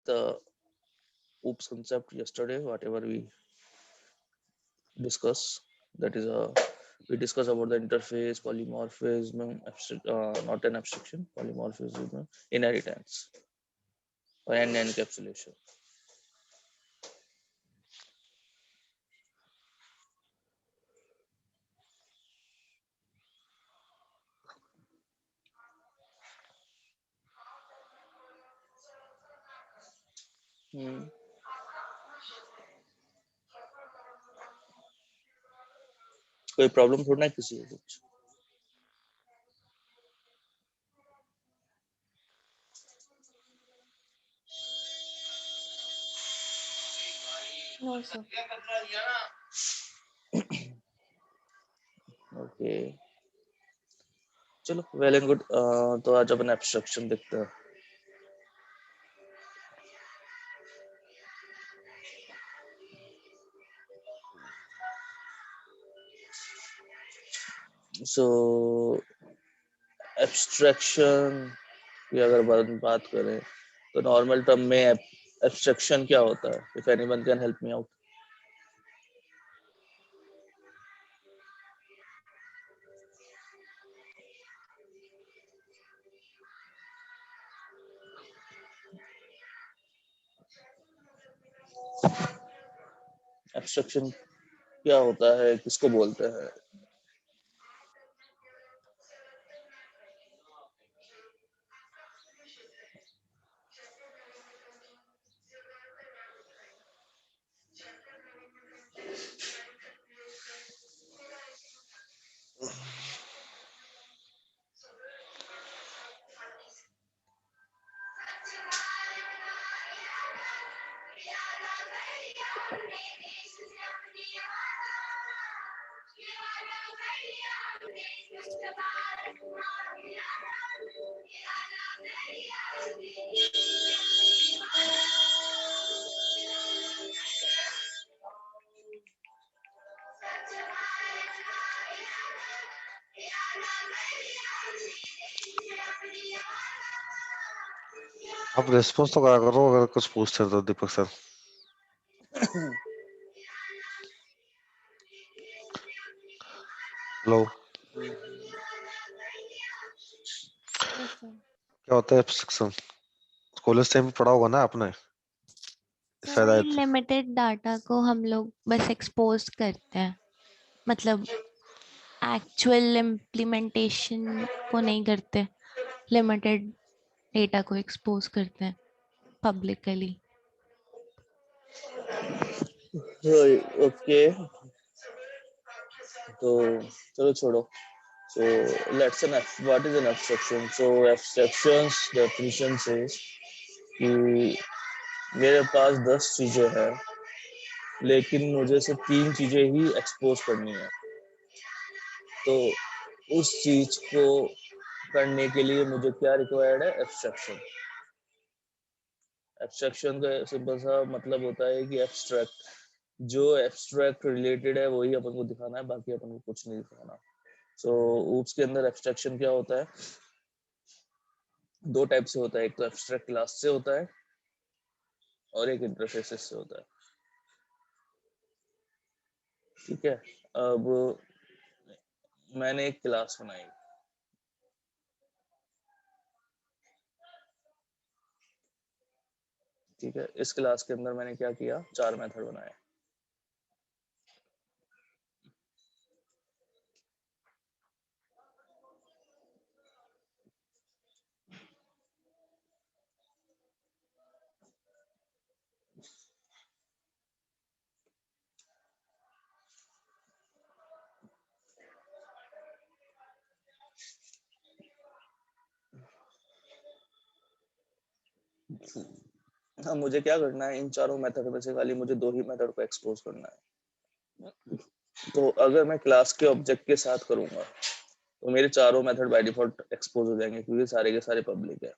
the OOPS concept yesterday, whatever we discuss. That is we discuss about the interface, polymorphism, not an abstraction, polymorphism, inheritance, and encapsulation. Hmm. कोई problem थोड़ा ना है किसी को कुछ. No, sir. Okay, चलो well and good. तो आज अपन एब्स्ट्रक्शन देखते हैं. सो एब्स्ट्रक्शन की अगर बात करें तो नॉर्मल टर्म में एब्स्ट्रक्शन क्या होता है? If anyone can help me out. Abstraction क्या होता है, किसको बोलते हैं? आप रिस्पॉन्स तो करा करो अगर कुछ पूछते हो तो दीपक सर. Hello, Yes, sir. क्या होता है एब्स्ट्रक्शन? कॉलेज टाइम में पढ़ा होगा ना आपने. सर शायद वही आए थे. लिमिटेड डाटा को हम लोग बस एक्सपोज करते हैं, मतलब एक्चुअल इम्प्लीमेंटेशन को नहीं करते, लिमिटेड डेटा को एक्सपोज करते हैं पब्लिकली. ओके, तो चलो छोड़ो. So let's an what is an abstraction? So abstractions definition says कि मेरे पास 10 चीजें हैं लेकिन मुझे सिर्फ 3 चीजें ही एक्सपोज करनी है. तो उस चीज को करने के लिए मुझे क्या रिक्वायर्ड है? एब्स्ट्रक्शन. एब्स्ट्रक्शन का सिंपल सा मतलब होता है कि एब्स्ट्रैक्ट, जो एब्स्ट्रैक्ट रिलेटेड है वही अपन को दिखाना है, बाकी अपन को कुछ नहीं दिखाना. सो ऊप्स के अंदर एब्स्ट्रक्शन क्या होता है? दो टाइप से होता है. एक तो एब्स्ट्रैक्ट क्लास से होता है और एक इंटरफेसेस से होता है. ठीक है, अब मैंने एक क्लास बनाई. ठीक है, इस क्लास के अंदर मैंने क्या किया? 4 मेथड बनाए. अब मुझे क्या करना है? इन चारों मेथड में से खाली मुझे 2 ही मेथड को एक्सपोज करना है. तो अगर मैं क्लास के ऑब्जेक्ट के साथ करूंगा तो मेरे चारों मेथड बाय डिफॉल्ट एक्सपोज हो जाएंगे क्योंकि सारे के सारे पब्लिक है.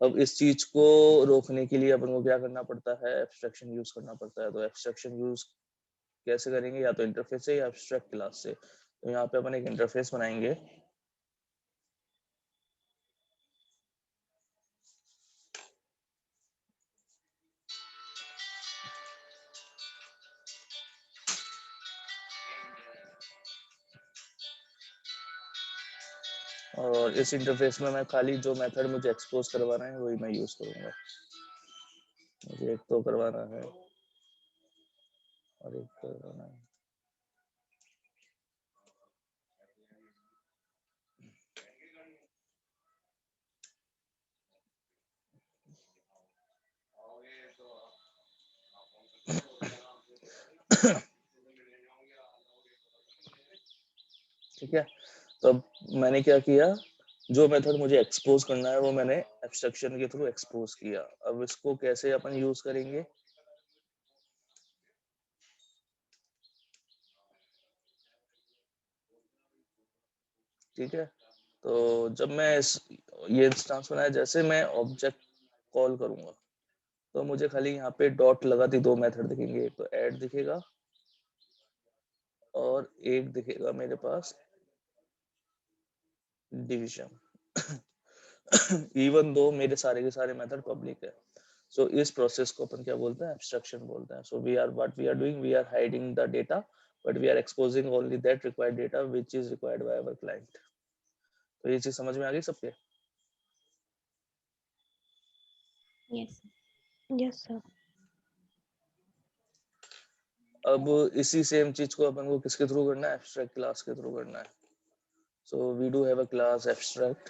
अब इस चीज को रोकने के लिए अपन को क्या करना पड़ता है? एब्स्ट्रक्शन यूज करना पड़ता है. तो एब्स्ट्रक्शन यूज कैसे करेंगे? या तो इंटरफेस से या एब्स्ट्रैक्ट क्लास से. तो यहाँ पे अपन एक इंटरफेस बनाएंगे. और इस इंटरफेस में मैं खाली जो मेथड मुझे एक्सपोज करवाना है वही मैं यूज करूंगा। मुझे एक तो करवाना है और एक करवाना है। ठीक है, तो अब मैंने क्या किया, जो मेथड मुझे एक्सपोज करना है वो मैंने एब्स्ट्रक्शन के थ्रू एक्सपोज किया। अब इसको कैसे अपन यूज करेंगे, ठीक है। तो जब मैं ये इंस्टेंस बनाया, जैसे मैं ऑब्जेक्ट कॉल करूंगा तो मुझे खाली यहाँ पे डॉट लगाती दो मेथड दिखेंगे, एक तो ऐड दिखेगा और एक दिखेगा मेरे पास डिवीजन। इवन दो मेरे सारे के सारे मेथड पब्लिक है। सो इस प्रोसेस को अपन क्या बोलते हैं, एब्स्ट्रक्शन बोलते हैं। So we are what we are doing, we are hiding the data but we are exposing only that required data which is required by our client. तो ये चीज समझ में आ गई सबके? Yes yes sir. अब इसी सेम चीज को अपन को किसके थ्रू करना है, एब्स्ट्रैक्ट क्लास के थ्रू करना है। So we do have a class abstract,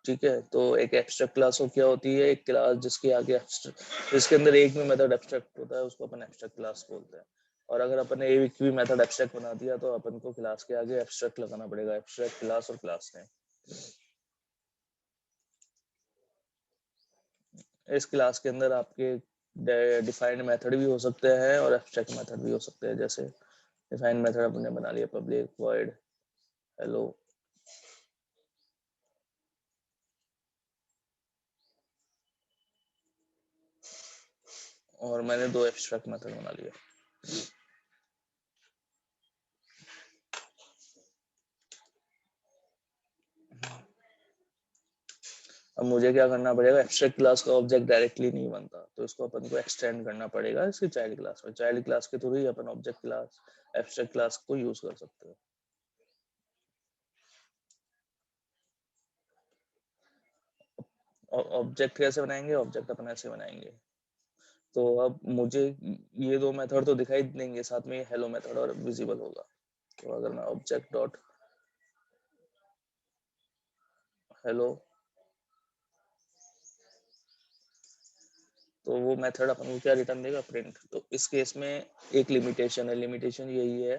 ठीक है। तो एक एब्स्ट्रैक्ट क्लास हो क्या होती है, एक क्लास जिसके आगे जिसके अंदर एक भी मेथड एब्स्ट्रैक्ट होता है उसको अपन एब्स्ट्रैक्ट क्लास बोलते हैं। और अगर अपन ने एक भी मेथड एब्स्ट्रैक्ट बना दिया तो अपन को क्लास के आगे एब्स्ट्रैक्ट लगाना पड़ेगा, एब्स्ट्रैक्ट क्लास और क्लास नेम। इस क्लास के अंदर आपके डिफाइंड मेथड भी हो सकते हैं और एब्स्ट्रैक्ट मेथड भी हो सकते हैं। जैसे डिफाइंड मेथड अपने बना लिया पब्लिक वॉइड हेलो, और मैंने दो एब्स्ट्रैक्ट मेथड बना लिया। अब मुझे क्या करना पड़ेगा, एब्स्ट्रैक्ट क्लास का ऑब्जेक्ट डायरेक्टली नहीं बनता तो इसको अपन को एक्सटेंड करना पड़ेगा इसकी चाइल्ड क्लास में। चाइल्ड क्लास के थ्रू ही अपन ऑब्जेक्ट क्लास एब्स्ट्रैक्ट क्लास को यूज कर सकते हैं। और ऑब्जेक्ट कैसे बनाएंगे, ऑब्जेक्ट अपन ऐसे बनाएंगे। तो अब मुझे ये दो मेथड तो दिखाई देंगे, साथ में हेलो मेथड और विजिबल होगा। तो अगर मैं ऑब्जेक्ट डॉट हेलो, तो वो मेथड अपन को क्या रिटर्न देगा, प्रिंट। तो इस केस में एक लिमिटेशन है, लिमिटेशन यही है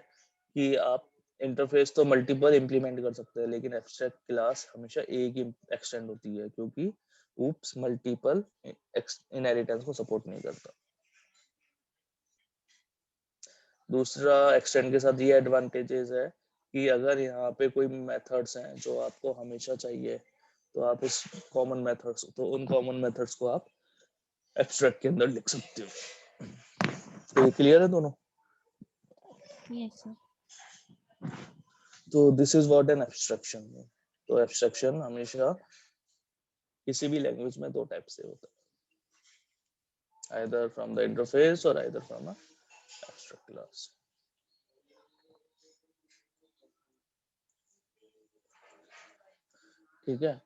कि आप इंटरफेस तो मल्टीपल इंप्लीमेंट कर सकते हैं लेकिन एब्स्ट्रैक्ट क्लास हमेशा एक ही एक्सटेंड होती है क्योंकि ऊप्स मल्टीपल इनहेरिटेंस को सपोर्ट नहीं करता। दूसरा एक्सटेंड के साथ ये एडवांटेजेस है कि अगर यहाँ पे कोई मेथड्स हैं जो आपको हमेशा चाहिए तो आप उस कॉमन मेथड्स, तो उन कॉमन मेथड्स को आप एब्स्ट्रैक्ट के अंदर लिख सकते हो। तो ये क्लियर है दोनों? Yes sir. तो this is what an abstraction है। तो एब्स्ट्रक्शन हमेशा किसी भी लैंग्वेज में दो टाइप से होता है, आइदर फ्रॉम द इंटरफेस और either from a abstract class. ठीक है,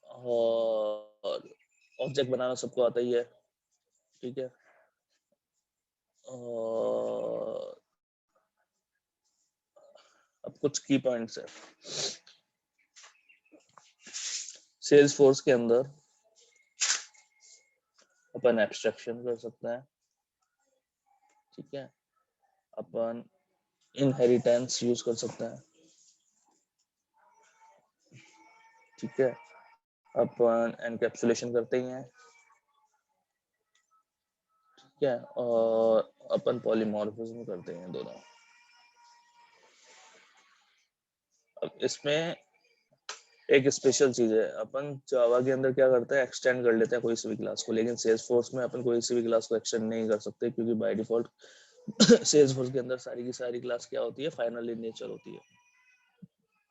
और ऑब्जेक्ट बनाना सबको आता ही है, ठीक है। और अब कुछ की पॉइंट्स है सेल्स फोर्स के अंदर। अपन एब्स्ट्रक्शन कर सकते हैं, ठीक है। अपन इनहेरिटेंस यूज कर सकते हैं, ठीक है। अपन एनकैप्सुलेशन करते ही हैं, ठीक है। और अपन पॉलीमॉर्फिज्म करते हैं दोनों। अब इसमें एक स्पेशल चीज है, अपन जावा के अंदर क्या करते हैं, एक्सटेंड कर लेते हैं कोई सी भी क्लास को, लेकिन सेल्सफोर्स में अपन कोई सी भी क्लास को एक्सटेंड नहीं कर सकते क्योंकि बाय डिफॉल्ट सेल्सफोर्स के अंदर सारी की सारी क्लास क्या होती है, फाइनल इन नेचर होती है।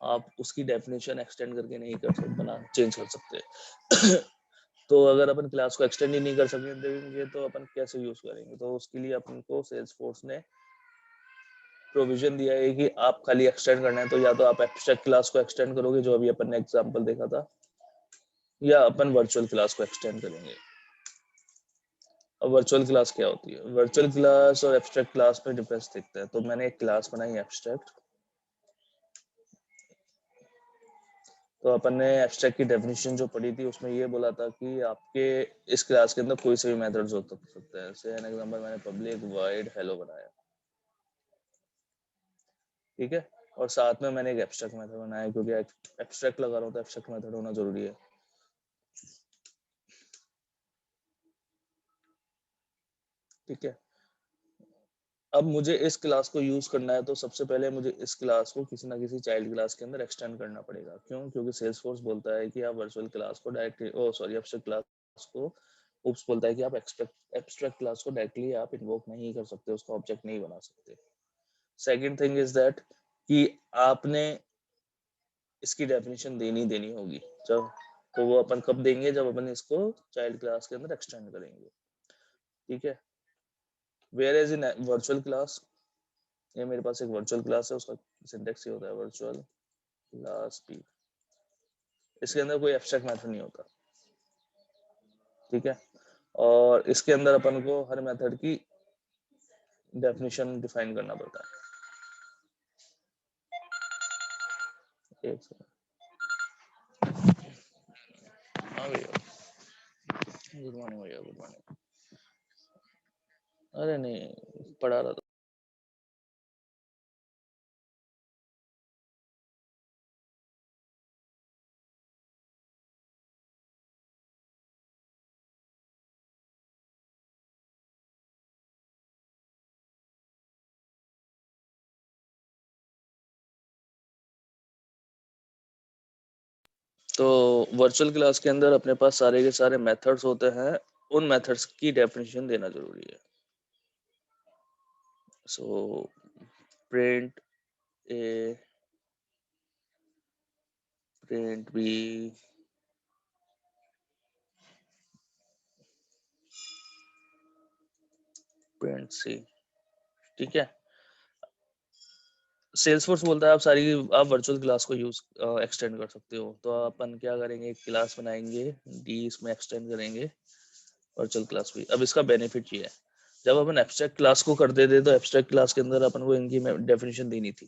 आप उसकी डेफिनेशन एक्सटेंड करके नहीं कर सकते, बना चेंज कर सकते। तो अगर अपन क्लास को एक्सटेंड ही नहीं कर सकेंगे तो अपन कैसे यूज करेंगे, तो उसके लिए अपन को सेल्सफोर्स ने प्रोविजन दिया है कि आप खाली एक्सटेंड करना है तो या तो आप एब्स्ट्रैक्ट क्लास को एक्सटेंड करोगे जो अभी अपन ने एग्जांपल देखा था, या अपन वर्चुअल क्लास को एक्सटेंड करेंगे। अब वर्चुअल क्लास क्या होती है? वर्चुअल क्लास और एब्स्ट्रैक्ट क्लास में डिफरेंस दिखता है। तो मैंने एक क्लास बनाई एब्स्ट्रैक्ट, तो अपन ने एब्स्ट्रैक्ट की डेफिनेशन जो पढ़ी थी उसमें ये बोला था कि आपके इस क्लास के अंदर कोई से भी मेथड्स हो सकते हैं। जैसे एन एग्जांपल मैंने पब्लिक वॉइड हेलो बनाया, ठीक है, और साथ में मैंने एक एब्स्ट्रैक्ट मेथड बनाया क्योंकि एब्स्ट्रैक्ट लगा रहा हूँ तो एब्स्ट्रैक्ट मेथड होना जरूरी है, ठीक है। अब मुझे इस क्लास को यूज करना है तो सबसे पहले मुझे इस क्लास को किसी ना किसी चाइल्ड क्लास के अंदर एक्सटेंड करना पड़ेगा। क्यों? क्योंकि सेल्सफोर्स बोलता है कि आप वर्चुअल क्लास को डायरेक्टली, ओ सॉरी, एब्स्ट्रैक्ट क्लास को, उप्स बोलता है कि आप एब्स्ट्रैक्ट क्लास को डायरेक्टली आप इन्वोक नहीं कर सकते, उसका ऑब्जेक्ट नहीं बना सकते। सेकंड थिंग इज दैट कि आपने इसकी डेफिनेशन देनी होगी। जब, तो वो अपन कब देंगे? जब अपन इसको चाइल्ड क्लास के अंदर एक्सटेंड करेंगे, ठीक है। Whereas in virtual class, ये मेरे पास एक वर्चुअल क्लास है, उसका सिंटेक्स ये होता है वर्चुअल क्लास पी, इसके अंदर कोई एब्स्ट्रैक्ट मेथड नहीं होता, ठीक है। और इसके अंदर अपन को हर मेथड की डेफिनेशन डिफाइन करना पड़ता है। एक सेकंड, हाँ भैया, गुड मॉर्निंग भैया, गुड मॉर्निंग। अरे नहीं, पढ़ा रहा था। तो वर्चुअल क्लास के अंदर अपने पास सारे के सारे मेथड्स होते हैं, उन मेथड्स की डेफिनेशन देना जरूरी है। सो प्रिंट ए, प्रिंट बी, प्रिंट सी, ठीक है। सेल्सफोर्स बोलता है आप वर्चुअल क्लास को यूज एक्सटेंड कर सकते हो। तो अपन क्या करेंगे, एक क्लास बनाएंगे डी, इसमें एक्सटेंड करेंगे वर्चुअल क्लास भी। अब इसका बेनिफिट ये है, जब अपन एब्स्ट्रैक्ट क्लास को कर देते तो एब्स्ट्रैक्ट क्लास के अंदर अपन को इनकी डेफिनेशन देनी थी,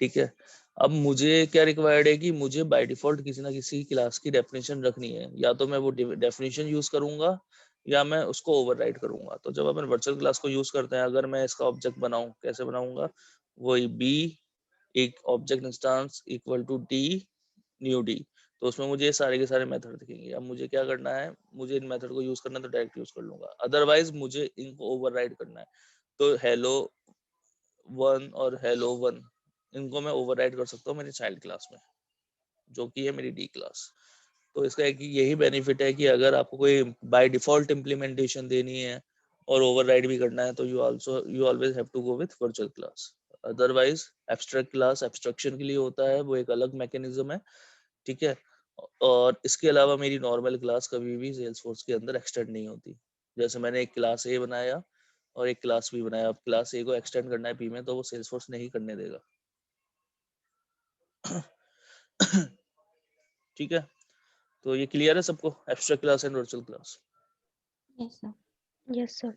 ठीक है। अब मुझे क्या रिक्वायर्ड है कि मुझे बाय डिफॉल्ट किसी ना किसी क्लास की डेफिनेशन रखनी है, या तो मैं वो डेफिनेशन यूज करूंगा या मैं उसको ओवरराइड करूंगा। तो जब अपन वर्चुअल क्लास को यूज करते हैं, अगर मैं इसका ऑब्जेक्ट बनाऊं, कैसे बनाऊंगा? वही बी, एक object instance equal to D, new D. तो उसमें मुझे सारे के सारे मेथड दिखेंगे। अब मुझे क्या करना है, मुझे इन मेथड को यूज करना है तो डायरेक्ट यूज कर लूंगा, अदरवाइज मुझे इनको ओवरराइड करना है। तो हेलो वन और हेलो वन, इनको मैं ओवरराइड कर सकता हूँ मेरी चाइल्ड क्लास में, जो कि है मेरी डी क्लास। तो इसका एक यही बेनिफिट है कि अगर आपको कोई बाय डिफॉल्ट इम्प्लीमेंटेशन देनी है और ओवरराइड भी करना है तो you always have to go with virtual class. Otherwise abstract class abstraction के लिए होता है, वो एक अलग मैकेनिज्म है, ठीक है। और इसके अलावा मेरी नॉर्मल क्लास कभी भी सेल्सफोर्स के अंदर एक्सटेंड नहीं होती। जैसे मैंने एक क्लास ए बनाया और एक क्लास बी बनाया, अब क्लास ए को एक्सटेंड करना है पी में तो वो सेल्सफोर्स नहीं करने देगा। ठीक है, तो ये क्लियर है सबको, abstract class and virtual class. Yes sir. Yes sir.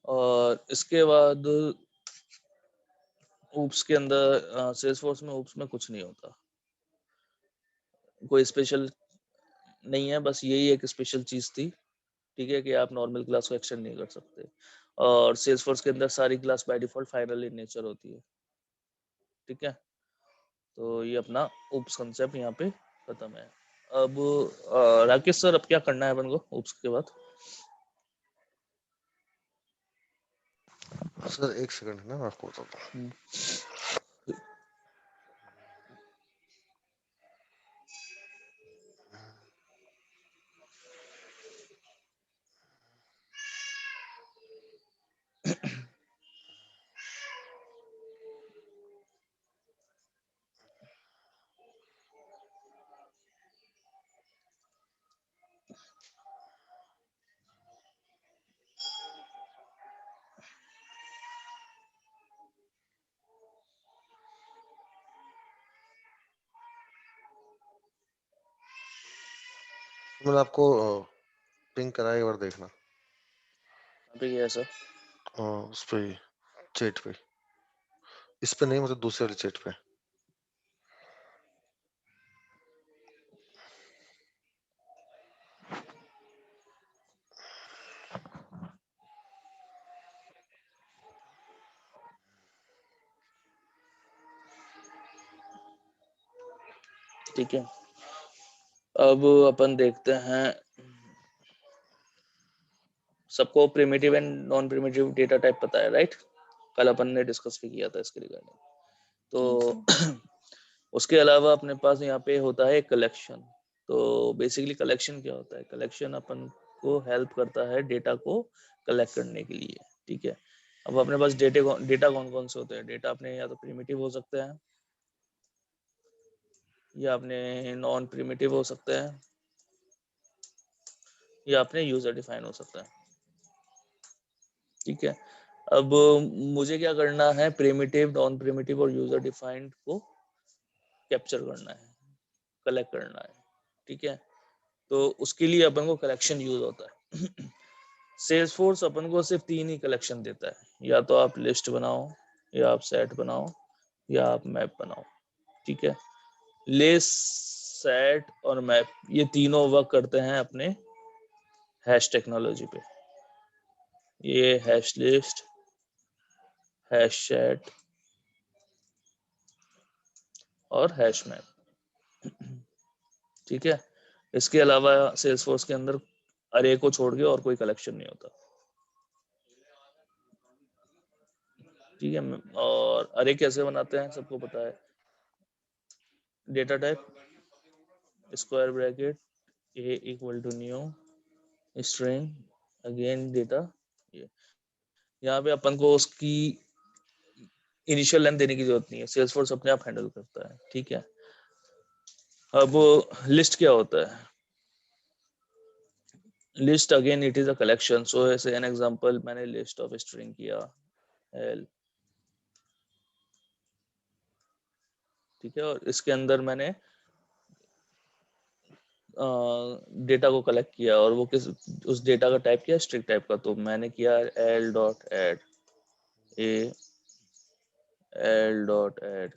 और इसके बाद ऊप्स के अंदर, सेल्सफोर्स में ऊप्स में कुछ नहीं होता, कोई स्पेशल नहीं है, बस यही एक स्पेशल चीज थी, ठीक है, कि आप नॉर्मल क्लास को एक्सटेंड नहीं कर सकते। और सेल्सफोर्स के अंदर सारी class by default final in nature होती है, ठीक है। तो ये अपना ऊप्स कंसेप्ट यहाँ पे खत्म है। अब राकेश सर, अब क्या करना है अपन को ऊप्स के बाद? सर एक सेकंड है ना, मैं आपको बताता हूँ। मैंने आपको पिंक करा है, एक बार देखना। अभी ये सर उस पे चैट पे, इस पे नहीं, मतलब दूसरे वाले चैट पे। ठीक है, अब अपन देखते हैं, सबको primitive and non primitive data type पता है, राइट? कल अपन ने डिस्कस भी किया था इसके रिगार्डिंग। तो उसके अलावा अपने पास यहाँ पे होता है कलेक्शन। तो बेसिकली कलेक्शन क्या होता है? कलेक्शन अपन को हेल्प करता है डेटा को कलेक्ट करने के लिए, ठीक है। अब अपने पास डेटा कौन कौन से होते हैं? डेटा अपने या तो प्रिमिटिव हो सकते हैं, या अपने नॉन प्रिमिटिव हो सकते हैं, या अपने यूजर डिफाइन हो सकता है, ठीक है। अब मुझे क्या करना है? प्रिमिटिव, नॉन प्रिमिटिव और यूजर डिफाइंड को कैप्चर करना है, कलेक्ट करना है, ठीक है। तो उसके लिए अपन को कलेक्शन यूज होता है। सेल्सफोर्स अपन को सिर्फ 3 ही कलेक्शन देता है, या तो आप लिस्ट बनाओ, या आप सेट बनाओ, या आप मैप बनाओ, ठीक है। लिस्ट, सेट और मैप, ये तीनों वर्क करते हैं अपने हैश टेक्नोलॉजी पे। ये हैश लिस्ट, हैश सेट और हैश मैप, ठीक है। इसके अलावा सेल्सफोर्स के अंदर अरे को छोड़ के और कोई कलेक्शन नहीं होता, ठीक है। और अरे कैसे बनाते हैं सबको पता है। Data type, square bracket, a equal to new string, again data. ये यहाँ पे अपन को उसकी इनिशियल लेंथ देने की जरूरत नहीं है, सेल्सफोर्स अपने आप हैंडल करता है, ठीक है। अब लिस्ट क्या होता है? List again it is a collection. So as an example, मैंने लिस्ट ऑफ स्ट्रिंग किया एल, ठीक है, और इसके अंदर मैंने डेटा को कलेक्ट किया, और वो किस, उस डेटा का टाइप किया स्ट्रिंग टाइप का। तो मैंने किया L dot add A, L dot add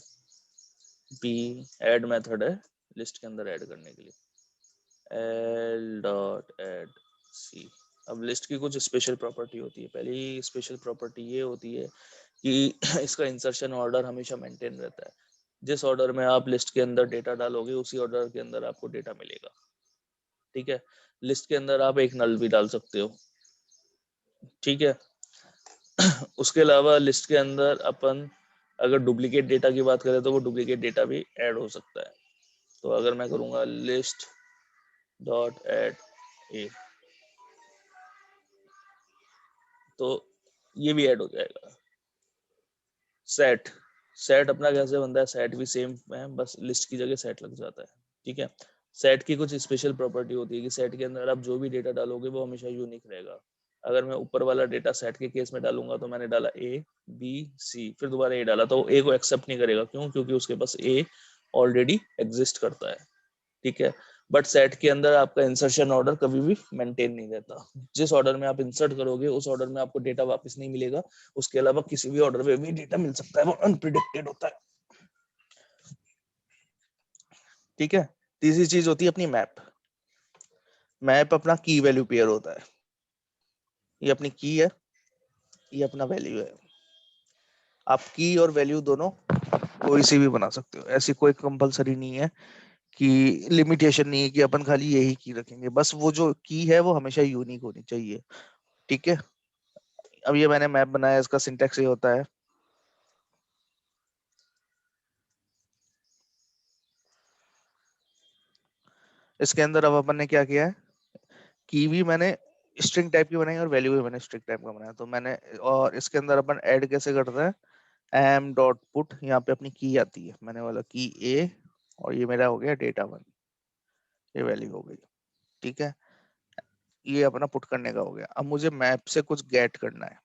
B, add method है लिस्ट के अंदर ऐड करने के लिए, एल डॉट एड सी। अब लिस्ट की कुछ स्पेशल प्रॉपर्टी होती है। पहली स्पेशल प्रॉपर्टी ये होती है कि इसका इंसर्शन ऑर्डर हमेशा मेंटेन रहता है। जिस ऑर्डर में आप लिस्ट के अंदर डेटा डालोगे, उसी ऑर्डर के अंदर आपको डेटा मिलेगा, ठीक है। लिस्ट के अंदर आप एक नल भी डाल सकते हो, ठीक है। उसके अलावा लिस्ट के अंदर अपन अगर डुप्लीकेट डेटा की बात करें तो वो डुप्लीकेट डेटा भी ऐड हो सकता है। तो अगर मैं करूंगा लिस्ट डॉट ऐड ए, तो ये भी ऐड हो जाएगा। सेट, सेट अपना कैसे बनता है? सेट भी सेम है, बस लिस्ट की जगह सेट लग जाता है, ठीक है। सेट की कुछ स्पेशल प्रॉपर्टी होती है कि सेट के अंदर आप जो भी डेटा डालोगे वो हमेशा यूनिक रहेगा। अगर मैं ऊपर वाला डेटा सेट के केस में डालूंगा, तो मैंने डाला ए बी सी, फिर दोबारा ए डाला, तो ए को एक्सेप्ट नहीं करेगा। क्यों? क्योंकि उसके पास ए ऑलरेडी एग्जिस्ट करता है, ठीक है। बट सेट के अंदर आपका इंसर्शन ऑर्डर कभी भी मेंटेन नहीं रहता। जिस ऑर्डर में आप इंसर्ट करोगे, उस ऑर्डर में आपको डेटा वापस नहीं मिलेगा। उसके अलावा किसी भी ऑर्डर में भी डेटा मिल सकता है, वो अनप्रिडिक्टेड होता है, ठीक है। तीसरी चीज होती है अपनी मैप। मैप अपना की वैल्यू पेयर होता है। ये अपनी की है, ये अपना वैल्यू है। आप की और वैल्यू दोनों कोई सी भी बना सकते हो, ऐसी कोई कंपलसरी नहीं है, कि लिमिटेशन नहीं है कि अपन खाली यही की रखेंगे। बस वो जो की है वो हमेशा यूनिक होनी चाहिए, ठीक है। अब ये मैंने मैप बनाया, इसका सिंटेक्स ये होता है। इसके अंदर अब अपन ने क्या किया है, की भी मैंने स्ट्रिंग टाइप की बनाई और वैल्यू भी मैंने स्ट्रिंग टाइप का बनाया। तो मैंने, और इसके अंदर अपन ऐड कैसे करते हैं, एम डॉट पुट, यहाँ पे अपनी की आती है, मैंने वाला की ए, और ये मेरा हो गया डेटा वन, ये वैल्यू हो गई, ठीक है। ये अपना पुट करने का हो गया। अब मुझे मैप से कुछ गेट करना है।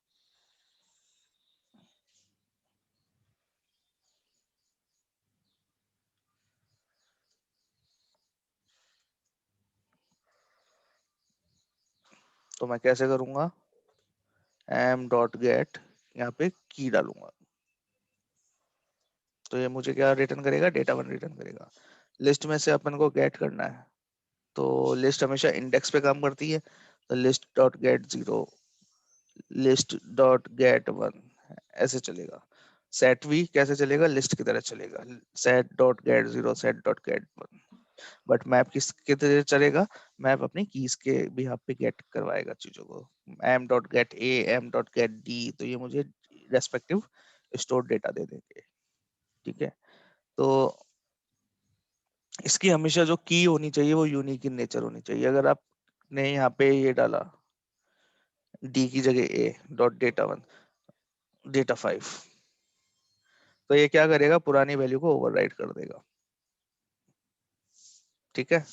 तो मैं कैसे करूंगा, m डॉट गेट, यहाँ पे की डालूंगा, तो ये मुझे क्या रिटर्न करेगा, डेटा 1 रिटर्न करेगा। लिस्ट में से अपन को गेट करना है, तो लिस्ट हमेशा इंडेक्स पे काम करती है, तो list dot gate 0, list dot gate 1 ऐसे चलेगा। सेट भी कैसे चलेगा, लिस्ट की तरह चलेगा, set dot gate 0, set dot gate 1। But map किसके तरह चलेगा, मैप अपनी कीज के बिहाफ पे गेट करवाएगा चीजों को, m dot gate a, m dot gate d, तो ये मुझे रेस्पेक्टिव स्टोर डेटा दे देंगे। ठीक है, तो इसकी हमेशा जो की होनी चाहिए वो यूनिक इन नेचर होनी चाहिए। अगर आपने यहाँ पे ये डाला d की जगह a डॉट डेटा 1 डेटा 5, तो ये क्या करेगा, पुरानी वैल्यू को ओवरराइट कर देगा। ठीक है,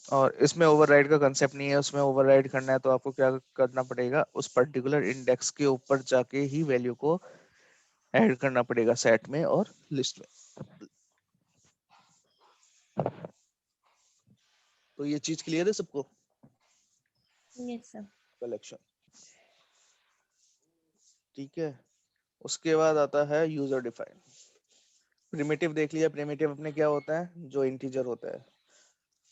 और इसमें ओवरराइड का कंसेप्ट नहीं है, उसमें ओवरराइड करना है तो आपको क्या करना पड़ेगा, उस पर्टिकुलर इंडेक्स के ऊपर जाके ही वैल्यू को ऐड करना पड़ेगा सेट में और लिस्ट में। तो ये चीज क्लियर है सबको, यस सर। कलेक्शन। ठीक है, उसके बाद आता है यूजर डिफाइन। प्रिमिटिव देख लिया, प्रिमिटिव अपने क्या होता है, जो इंटीजर होता है।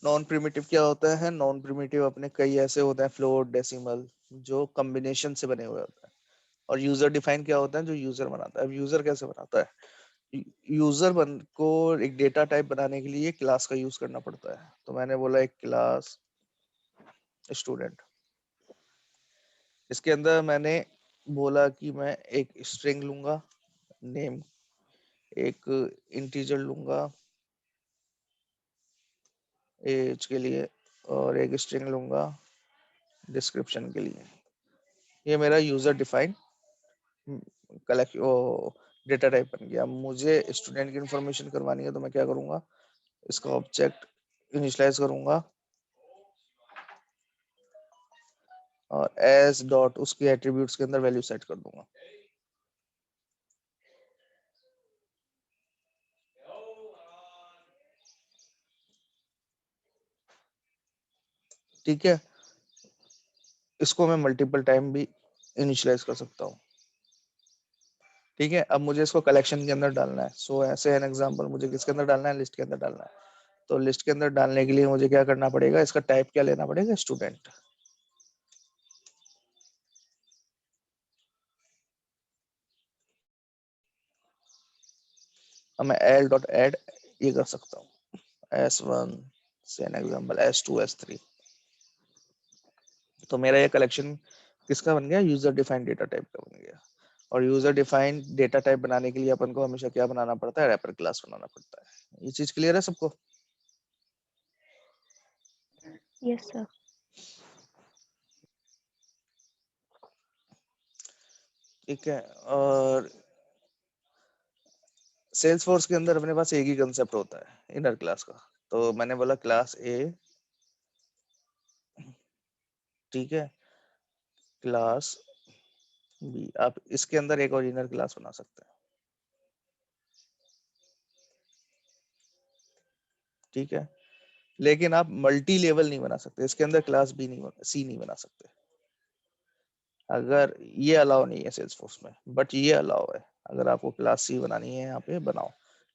नॉन प्रिमिटिव क्या होता है, नॉन प्रिमिटिव अपने कई ऐसे होते हैं, फ्लोट, डेसिमल, जो कॉम्बिनेशन से बने हुए होते हैं। और यूजर डिफाइन क्या होता है, जो यूजर बनाता है। अब यूजर कैसे बनाता है, यूजर को एक डेटा टाइप बनाने के लिए क्लास का यूज करना पड़ता है। तो मैंने बोला एक क्लास स्टूडेंट, इसके अंदर मैंने बोला कि मैं एक स्ट्रिंग लूंगा नेम, एक इंटीजर लूंगा एज के लिए, और एक स्ट्रिंग लूंगा डिस्क्रिप्शन के लिए। ये मेरा user define collect data type बन गया। मुझे स्टूडेंट की इंफॉर्मेशन करवानी है तो मैं क्या करूंगा, इसका ऑब्जेक्ट इनिशियलाइज करूंगा और एस डॉट उसके एट्रीब्यूट्स के अंदर वैल्यू सेट कर दूंगा। ठीक है, इसको मैं मल्टीपल टाइम भी इनिशियलाइज कर सकता हूँ। ठीक है, अब मुझे इसको कलेक्शन के अंदर डालना है। सो ऐसे एन एग्जांपल मुझे किसके अंदर डालना है, लिस्ट के अंदर डालना है। तो लिस्ट के अंदर डालने के लिए मुझे क्या करना पड़ेगा, इसका टाइप क्या लेना पड़ेगा, स्टूडेंट। अब मैं एल डॉट एड ये कर सकता हूँ, S1 से एन एग्जांपल S2 S3। तो मेरा ये कलेक्शन किसका बन गया, यूजर डिफाइंड डेटा टाइप का बन गया। और यूजर डिफाइंड डेटा टाइप बनाने के लिए अपन को हमेशा क्या बनाना पड़ता है, रैपर क्लास बनाना पड़ता है। ये चीज क्लियर है सबको। Yes sir. ठीक है, और सेल्स फोर्स के अंदर अपने पास एक ही कंसेप्ट होता है इनर क्लास का। तो मैंने बोला क्लास ए, ठीक है, क्लास बी। आप इसके अंदर एक और इनर क्लास बना सकते हैं। ठीक है, लेकिन आप मल्टी लेवल नहीं बना सकते, इसके अंदर क्लास बी नहीं, सी नहीं बना सकते। अगर ये अलाउ नहीं है सेल्स फोर्स में, बट ये अलाउ है। अगर आपको क्लास सी बनानी है यहाँ पे बनाओ,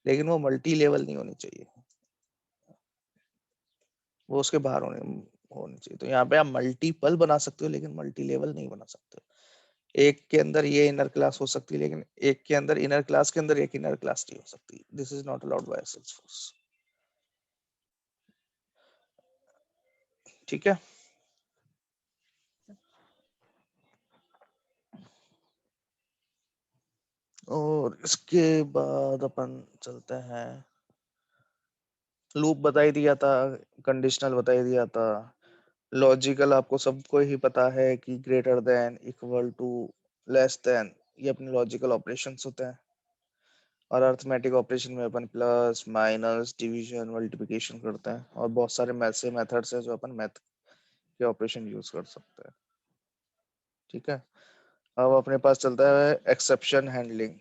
लेकिन वो मल्टी लेवल नहीं होनी चाहिए, वो उसके बाहर होनी चाहिए। तो यहाँ पे आप मल्टीपल बना सकते हो लेकिन मल्टी लेवल नहीं बना सकते। एक के अंदर ये इनर क्लास हो सकती है, लेकिन एक के अंदर इनर क्लास के अंदर एक इनर क्लास नहीं हो सकती। This is not allowed by Salesforce. ठीक है, और इसके बाद अपन चलते हैं, लूप बता ही दिया था, कंडीशनल बता ही दिया था, लॉजिकल आपको सबको ही पता है कि greater than, equal to, less than, ये अपने लॉजिकल ऑपरेशंस होते हैं। और अर्थमेटिक ऑपरेशन में अपन प्लस, माइनस, डिवीजन, मल्टीप्लिकेशन करते हैं, और बहुत सारे ऐसे मेथड्स हैं जो अपन मैथ के ऑपरेशन यूज कर सकते हैं। ठीक है, अब अपने पास चलता है एक्सेप्शन हैंडलिंग।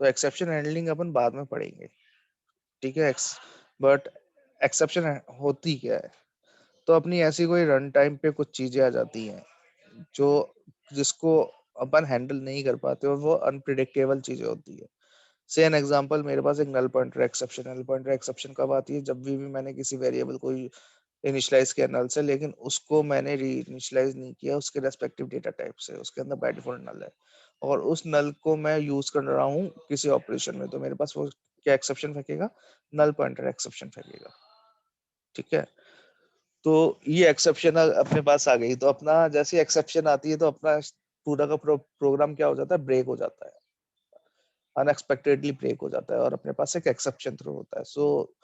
तो एक्सेप्शन हैंडलिंग अपन बाद में पढ़ेंगे। ठीक है, बट एक्सेप्शन होती क्या है, तो अपनी ऐसी कोई रन टाइम पे कुछ चीजें आ जाती हैं जो जिसको अपन हैंडल नहीं कर पाते और वो अनप्रिडिक्टेबल चीजें होती है। से एन एग्जांपल, मेरे पास एक नल पॉइंटर एक्सेप्शन कब आती है? जब भी मैंने किसी वेरिएबल को इनिशियलाइज किया नल से, लेकिन उसको मैंने री इनिशियलाइज नहीं किया उसके रेस्पेक्टिव डेटा टाइप से, उसके अंदर बाय डिफॉल्ट नल है और उस नल को मैं यूज कर रहा हूँ किसी ऑपरेशन में, तो मेरे पास वो क्या एक्सेप्शन फेंकेगा? नल पॉइंटर एक्सेप्शन फेंकेगा। ठीक है, तो ये एक्सेप्शन अपने पास आ गई, तो अपना जैसे एक्सेप्शन आती है तो अपना पूरा का प्रोग्राम क्या हो जाता है? ब्रेक हो जाता है, अनएक्सपेक्टेडली ब्रेक हो जाता है और अपने पास एक एक्सेप्शन थ्रो होता है। सो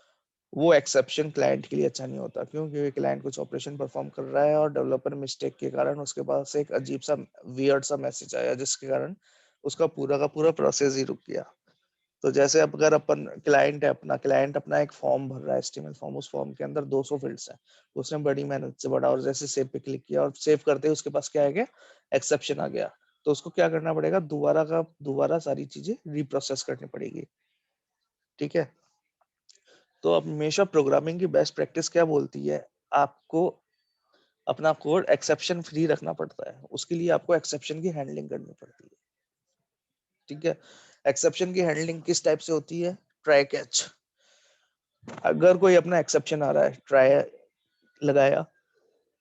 वो एक्सेप्शन क्लाइंट के लिए अच्छा नहीं होता, क्योंकि क्लाइंट कुछ ऑपरेशन परफॉर्म कर रहा है और डेवलपर मिस्टेक के कारण उसके पास एक अजीब सा वियर्ड सा मैसेज आया जिसके कारण उसका पूरा का पूरा प्रोसेस ही रुक गया। तो जैसे अब अगर अपन क्लाइंट अपना एक फॉर्म भर रहा है, एचटीएमएल फॉर्म, उस फॉर्म के अंदर 200 फील्ड्स हैं, उसने बड़ी मेहनत से बड़ा और जैसे सेव पे क्लिक किया और सेव करते ही उसके पास क्या आ गया? एक्सेप्शन आ गया। तो उसको क्या करना पड़ेगा? दोबारा सारी चीजें रिप्रोसेस करनी पड़ेगी। ठीक है, तो अब हमेशा प्रोग्रामिंग की बेस्ट प्रैक्टिस क्या बोलती है? आपको अपना कोड एक्सेप्शन फ्री रखना पड़ता है, उसके लिए आपको एक्सेप्शन की हैंडलिंग करनी पड़ती है। ठीक है, एक्सेप्शन की हैंडलिंग किस टाइप से होती है? Try catch. अगर कोई अपना एक्सेप्शन आ रहा है, ट्राई लगाया,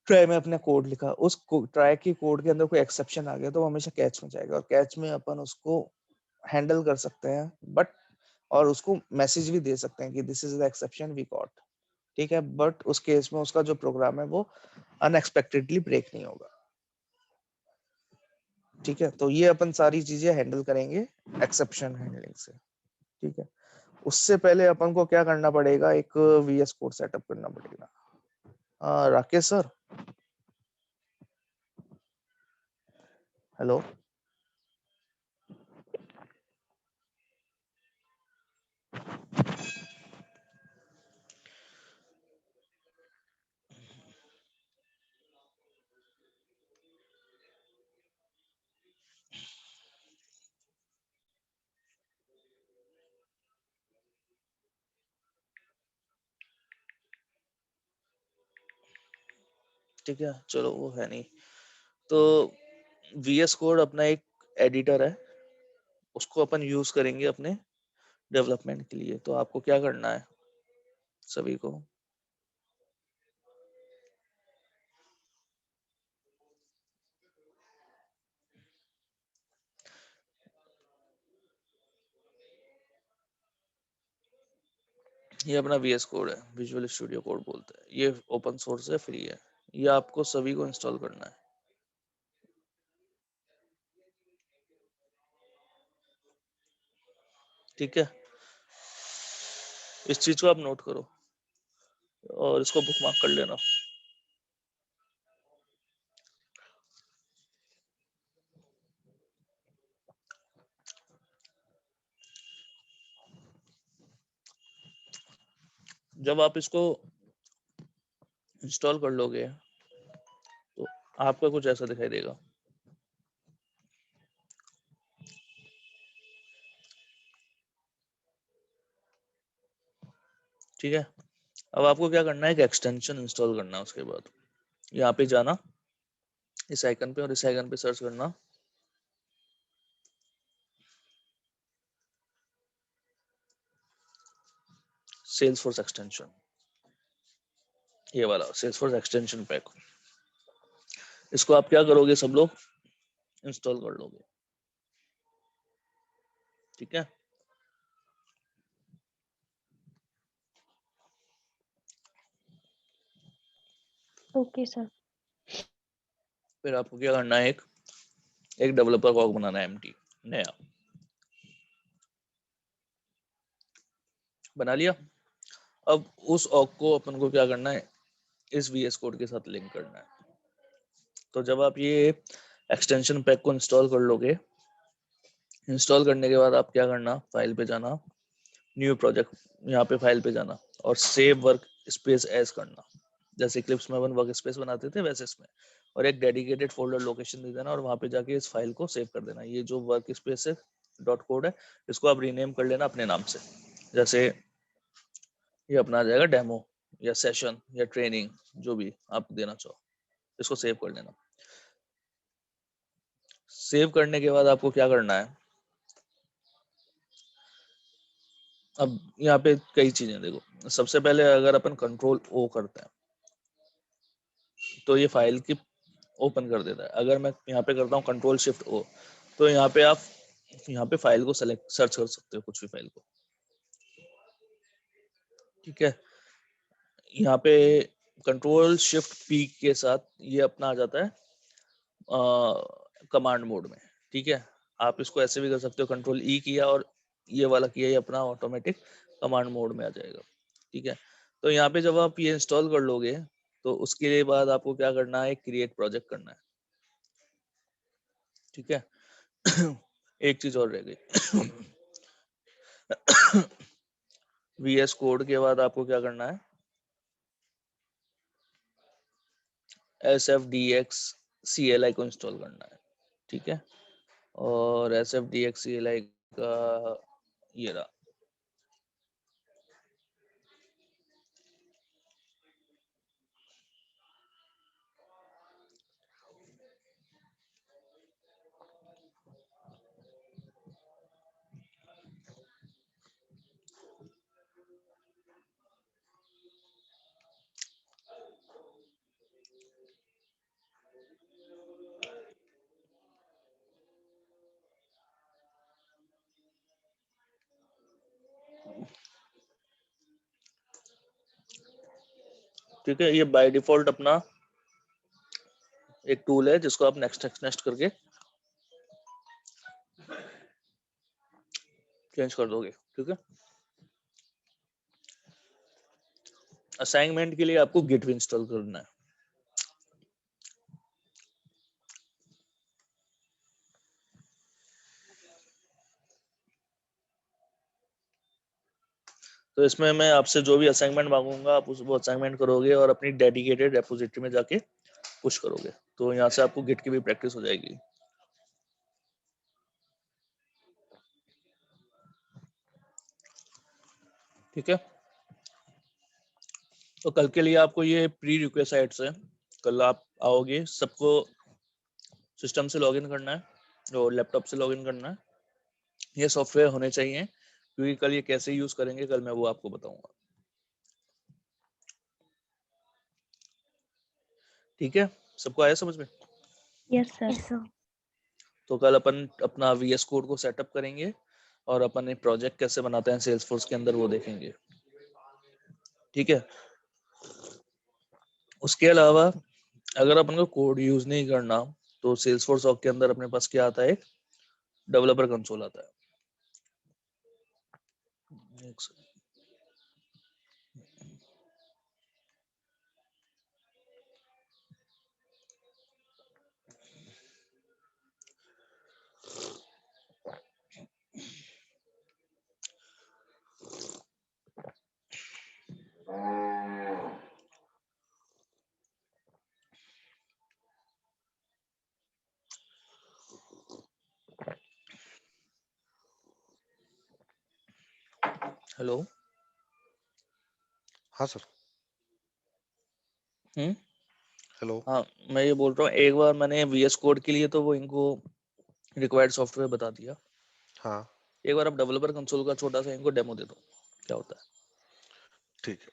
ट्राई में अपना कोड लिखा, उस ट्राई के कोड के अंदर कोई एक्सेप्शन आ गया तो वो हमेशा कैच में जाएगा और कैच में अपन उसको हैंडल कर सकते हैं, बट और उसको मैसेज भी दे सकते हैं कि this is the exception we got. ठीक है, बट उस केस में उसका जो प्रोग्राम है वो अनएक्सपेक्टेडली ब्रेक नहीं होगा। ठीक है, तो ये अपन सारी चीजें हैंडल करेंगे एक्सेप्शन हैंडलिंग से। ठीक है, उससे पहले अपन को क्या करना पड़ेगा? एक वीएस कोड सेटअप करना पड़ेगा। Rakesh sir, hello. ठीक है, चलो वो है नहीं, तो वीएस कोड अपना एक एडिटर है, उसको अपन यूज करेंगे अपने डेवलपमेंट के लिए। तो आपको क्या करना है सभी को? ये अपना वीएस कोड है, विजुअल स्टूडियो कोड बोलते हैं, ये ओपन सोर्स है, फ्री है, ये आपको सभी को इंस्टॉल करना है। ठीक है, इस चीज को आप नोट करो और इसको बुकमार्क कर लेना। जब आप इसको इंस्टॉल कर लोगे तो आपका कुछ ऐसा दिखाई देगा। ठीक है, अब आपको क्या करना है? एक एक्सटेंशन इंस्टॉल करना है। उसके बाद यहाँ पे जाना, इस आइकन पे, और इस आइकन पे सर्च करना सेल्सफोर्स एक्सटेंशन, ये वाला सेल्सफोर्स एक्सटेंशन पैक। इसको आप क्या करोगे? सब लोग इंस्टॉल कर लोगे। ठीक है, ओके सर। फिर आपको क्या करना है? एक डेवलपर कॉक बनाना है, एम्प्टी नया। बना लिया। अब उस ऑक को अपन को क्या करना है? इस वीएस कोड के साथ लिंक करना है। तो जब आप ये एक्सटेंशन पैक को इंस्टॉल कर लोगे, इंस्टॉल करने के बाद आप क्या करना? फाइल पे जाना, न्यू प्रोजेक्ट, यहाँ पे फाइल पे जाना और सेव वर्क स्पेस एज करना। जैसे क्लिप्स में अपन वर्क स्पेस बनाते थे वैसे इसमें, और एक डेडिकेटेड फोल्डर लोकेशन दे देना और वहां पे जाके इस फाइल को सेव कर देना। ये जो वर्क स्पेस है डॉट कोड है, इसको आप रीनेम कर लेना अपने नाम से। जैसे ये अपना आ जाएगा डेमो, या सेशन या ट्रेनिंग जो भी आप देना चाहो, इसको सेव कर लेना। सेव करने के बाद आपको क्या करना है, अब यहाँ पे कई चीजें देखो। सबसे पहले अगर अपन कंट्रोल ओ करते हैं तो ये फाइल की ओपन कर देता है। अगर मैं यहाँ पे करता हूँ कंट्रोल शिफ्ट ओ, तो यहाँ पे आप यहाँ पे फाइल को सेलेक्ट सर्च कर सकते हो, कुछ भी फाइल को, ठीक है। यहाँ पे कंट्रोल शिफ्ट पी के साथ ये अपना आ जाता है कमांड मोड में, ठीक है। आप इसको ऐसे भी कर सकते हो, कंट्रोल ई किया और ये वाला किया, ये अपना ऑटोमेटिक कमांड मोड में आ जाएगा, ठीक है। तो यहाँ पे जब आप ये इंस्टॉल कर लोगे तो उसके लिए बाद आपको क्या करना है, क्रिएट प्रोजेक्ट करना है, ठीक है। एक चीज और रह गई। VS कोड के बाद आपको क्या करना है, SFDX CLI को इंस्टॉल करना है, ठीक है। और SFDX CLI का ये रहा, ठीक है। ये बाय डिफॉल्ट अपना एक टूल है जिसको आप नेक्स्ट नेक्स्ट नेक्स्ट करके चेंज कर दोगे, ठीक है। असाइनमेंट के लिए आपको गिट भी इंस्टॉल करना है। तो इसमें मैं आपसे जो भी असाइनमेंट मांगूंगा आप वो असाइनमेंट करोगे और अपनी डेडिकेटेड रेपोजिटरी में जाके पुश करोगे, तो यहाँ से आपको गिट की भी प्रैक्टिस हो जाएगी, ठीक है। तो कल के लिए आपको ये प्री रिक्वेस्ट है, कल आप आओगे, सबको सिस्टम से लॉगिन करना है और लैपटॉप से लॉगिन करना है। ये सॉफ्टवेयर होने चाहिए, क्योंकि कल ये कैसे यूज करेंगे कल मैं वो आपको बताऊंगा, ठीक है। सबको आया समझ में? Yes sir. Yes sir. तो कल अपन अपना VS कोड को सेटअप करेंगे और अपन एक प्रोजेक्ट कैसे बनाते हैं सेल्सफोर्स के अंदर वो देखेंगे, ठीक है। उसके अलावा अगर अपन को कोड यूज नहीं करना तो सेल्सफोर्स के अंदर अपने पास क्या आता है, एक डेवलपर कंसोल आता है। एक सेकंड। हेलो। हाँ सर। हेलो। हाँ, मैं ये बोल रहा हूँ, एक बार मैंने VS कोड के लिए तो वो इनको रिक्वायर्ड सॉफ्टवेयर बता दिया, हाँ एक बार आप डेवलपर कंसोल का छोटा सा इनको डेमो दे दो क्या होता है। ठीक है,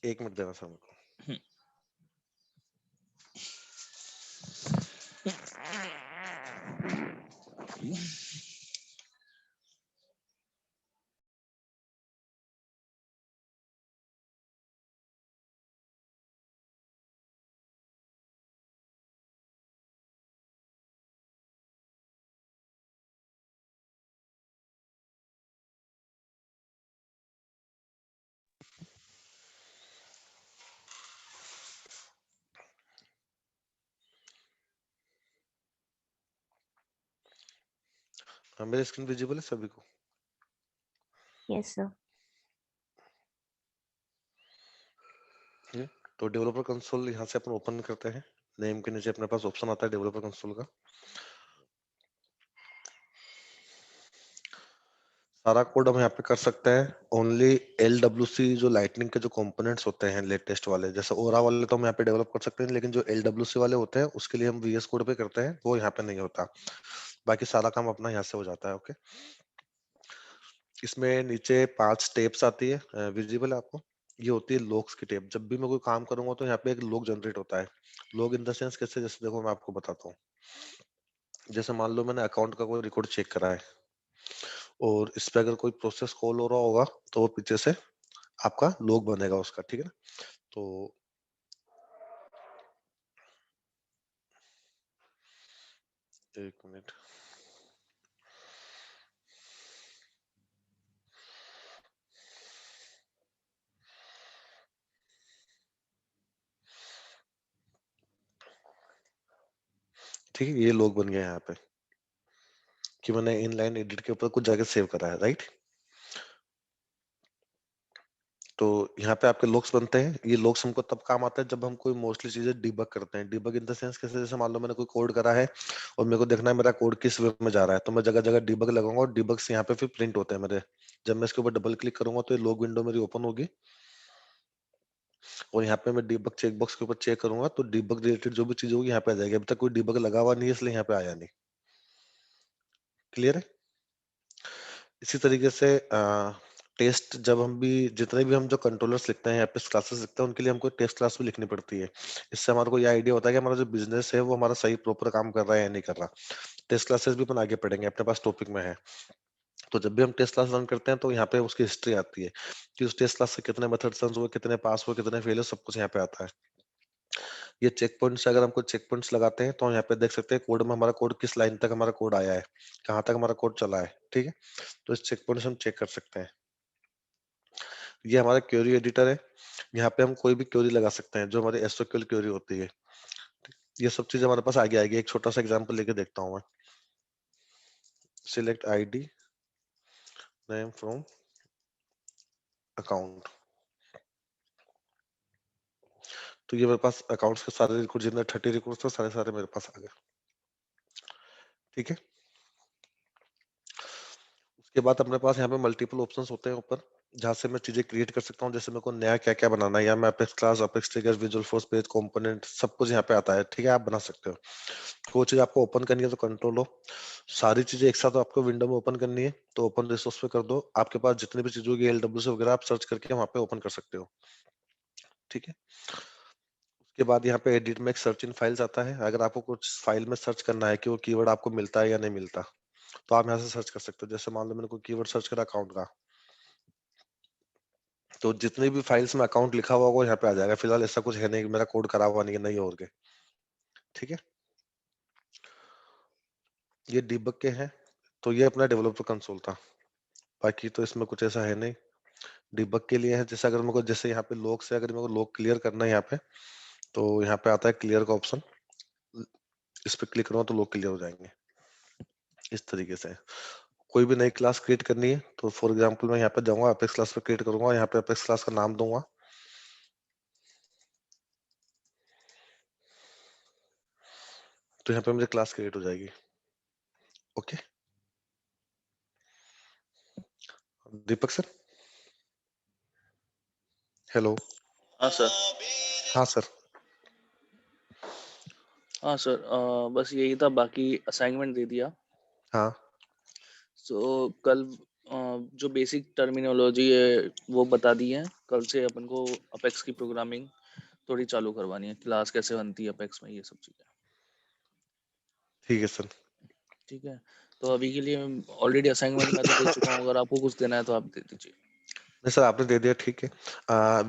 1 मिनट देना सर मेरे को। मेरी स्क्रीन विजिबल है सभी को? Yes sir. तो डेवलपर कंसोल यहाँ से अपन ओपन करते हैं। नेम के नीचे अपने पास ऑप्शन आता है डेवलपर कंसोल का। सारा कोड हम यहाँ पे कर सकते हैं। ओनली LWC जो लाइटनिंग के जो कंपोनेंट्स होते हैं लेटेस्ट वाले, जैसे ओरा वाले तो हम यहाँ पे डेवलप कर सकते हैं, लेकिन जो LWC वाले होते हैं उसके लिए हम VS कोड पे करते हैं, वो यहाँ पे नहीं होता। बाकी सारा काम अपना यहाँ से हो जाता है। ओके, इसमें नीचे 5 टेप्स आती है, विजिबल है आपको? ये होती है लॉग्स की टेप। जब भी मैं कोई काम करूंगा तो यहाँ पे एक लॉग जनरेट होता है। लॉग इन द सेंस कैसे, जैसे देखो मैं आपको बताता हूँ। जैसे मान लो मैंने अकाउंट का कोई रिकॉर्ड चेक करा है और इस पे अगर कोई प्रोसेस कॉल हो रहा होगा तो वो पीछे से आपका लॉग बनेगा उसका, ठीक है ना? तो एक मिनट, ठीक है, ये लॉग बन गया यहाँ पे कि मैंने इनलाइन एडिट के ऊपर कुछ जगह सेव करा है, राइट? तो यहाँ पे आपके लॉग्स बनते हैं। ये लॉग्स हमको तब काम आता है जब हम कोई मोस्टली चीजें डिबग करते हैं। डिबग इन द सेंस कैसे, जैसे मान लो मैंने कोई कोड करा है और मेरे को देखना है मेरा कोड किस वे में जा रहा है, तो मैं जगह जगह डिबग लगाऊंगा और डिबग से यहाँ पे फिर प्रिंट होते हैं मेरे। जब मैं इसके ऊपर डबल क्लिक करूंगा तो ये लॉग विंडो मेरी ओपन होगी और यहाँ पे मैं डिबग चेक बॉक्स के ऊपर चेक करूंगा तो डिबग रिलेटेड जो भी चीज होगी यहाँ पे आ जाएगी। अभी तक कोई डिबग लगा हुआ नहीं है इसलिए यहाँ पे आया नहीं। क्लियर है? इसी तरीके से टेस्ट, जब हम भी जितने भी हम जो कंट्रोलर्स लिखते हैं या फिर क्लासेस लिखते हैं उनके लिए हमको टेस्ट क्लास भी लिखनी पड़ती है। इससे हमारे को ये आइडिया होता है कि हमारा जो बिजनेस है वो हमारा सही प्रॉपर काम कर रहा है या नहीं कर रहा। टेस्ट क्लासेस भी अपन आगे पढ़ेंगे, अपने पास टॉपिक में है। तो जब भी हम टेस्ट क्लास रन करते हैं तो यहाँ पे उसकी हिस्ट्री आती है कि उस टेस्ट क्लास से कितने मेथड्स रन हुए, कितने पास हुए, कितने फेल हुए, सब कुछ यहाँ पे आता है। ये चेक पॉइंट्स, अगर हमको चेक पॉइंट्स लगाते हैं तो हम यहाँ पे देख सकते हैं कोड में हमारा कोड किस लाइन तक हमारा कोड आया है, कहाँ तक हमारा कोड चला है, ठीक है? तो इस चेक पॉइंट से हम चेक कर सकते हैं। ये हमारा क्वेरी एडिटर है। यहाँ पे हम कोई भी क्वेरी लगा सकते हैं जो हमारी एसक्यूएल क्वेरी होती है। ये सब चीज हमारे पास आगे आएगी। एक छोटा सा एग्जांपल लेके देखता हूँ मैं। Select ID name from account. तो ये मेरे पास अकाउंट्स के सारे रिकॉर्ड, जितने 30 रिकॉर्ड्स थे सारे सारे मेरे पास आ गए, ठीक है? उसके बाद अपने पास यहाँ पे मल्टीपल ऑप्शंस होते हैं ऊपर, जहाँ से मैं चीजें क्रिएट कर सकता हूँ। जैसे मेरे को नया क्या क्या बनाना है, या मैं apex class, apex trigger, visual force, page component, सब कुछ यहाँ पे आता है, ठीक है? आप बना सकते हो। कोई चीज आपको ओपन करनी है तो कंट्रोल हो, सारी चीजें एक साथ आपको विंडो में ओपन करनी है तो ओपन रिसोर्स पे कर दो। आपके पास जितनी भी चीज होगी LW से वगैरह आप सर्च करके वहां पे ओपन कर सकते हो, ठीक है? उसके बाद यहाँ पे एडिट में एक सर्च इन फाइल्स आता है। अगर आपको कुछ फाइल में सर्च करना है कि वो कीवर्ड आपको मिलता है या नहीं मिलता, तो आप यहाँ से सर्च कर सकते हो। जैसे मान लो मैंने कोई कीवर्ड सर्च करा अकाउंट का, तो जितनी भी फाइल्स में अकाउंट लिखा हुआ होगा यहाँ पे आ जाएगा। फिलहाल ऐसा कुछ है नहीं कि मेरा कोड खराब हुआ नहीं है, नहीं और के, ठीक है? ये डिबग के हैं। तो ये अपना डेवलपर कंसोल था। बाकी तो इसमें कुछ ऐसा है नहीं। डिबग के लिए है, जैसे अगर मेरे को, जैसे यहाँ पे लॉग से अगर मेरे को लॉग क्लियर करना है यहाँ पे, तो यहाँ पे आता है क्लियर का ऑप्शन। इस पे क्लिक करूंगा तो लॉग क्लियर हो जाएंगे। इस तरीके से कोई भी नई क्लास क्रिएट करनी है तो फॉर एग्जांपल मैं यहाँ पे जाऊंगा, अपेक्स क्लास पे क्रिएट करूंगा, यहाँ पे अपेक्स क्लास का नाम दूंगा। तो यहाँ पे मुझे क्लास क्रिएट हो जाएगी। ओके, दीपक सर, हेलो। हाँ सर। हाँ सर। हाँ सर, बस यही था, बाकी असाइनमेंट दे दिया। हाँ सो कल जो बेसिक टर्मिनोलॉजी है वो बता दी है। कल से अपन को अपेक्स की प्रोग्रामिंग थोड़ी चालू करवानी है, क्लास कैसे बनती है अपेक्स में, ये सब चीजें। ठीक है सर। ठीक है, तो अभी के लिए ऑलरेडी असाइनमेंट मैं तो दे चुका हूँ, अगर आपको कुछ देना है तो आप दे दीजिए। नहीं सर, आपने दे दिया, ठीक है।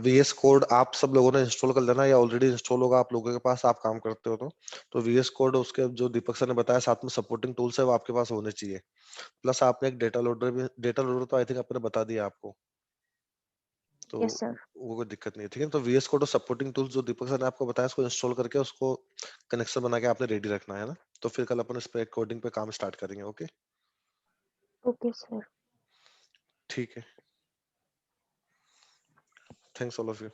VS कोड आप सब लोगों ने इंस्टॉल कर लेना, या ऑलरेडी इंस्टॉल होगा आप लोगों के पास, आप काम करते हो तो VS कोड, उसके जो दीपक सर ने बताया साथ में सपोर्टिंग टूल्स है वो आपके पास होने चाहिए। प्लस आपने एक डेटा लोडर भी, डेटा लोडर तो आई थिंक आपने बता दिया आपको, तो यस सर। वो कोई दिक्कत नहीं है, ठीक है? तो VS कोड और सपोर्टिंग टूल्स जो दीपक सर ने आपको बताया उसको इंस्टॉल करके उसको कनेक्शन बना के आपने रेडी रखना है ना। तो फिर कल अपन इस पे कोडिंग पे काम स्टार्ट करेंगे। Okay, okay sir. ठीक है। Thanks all of you.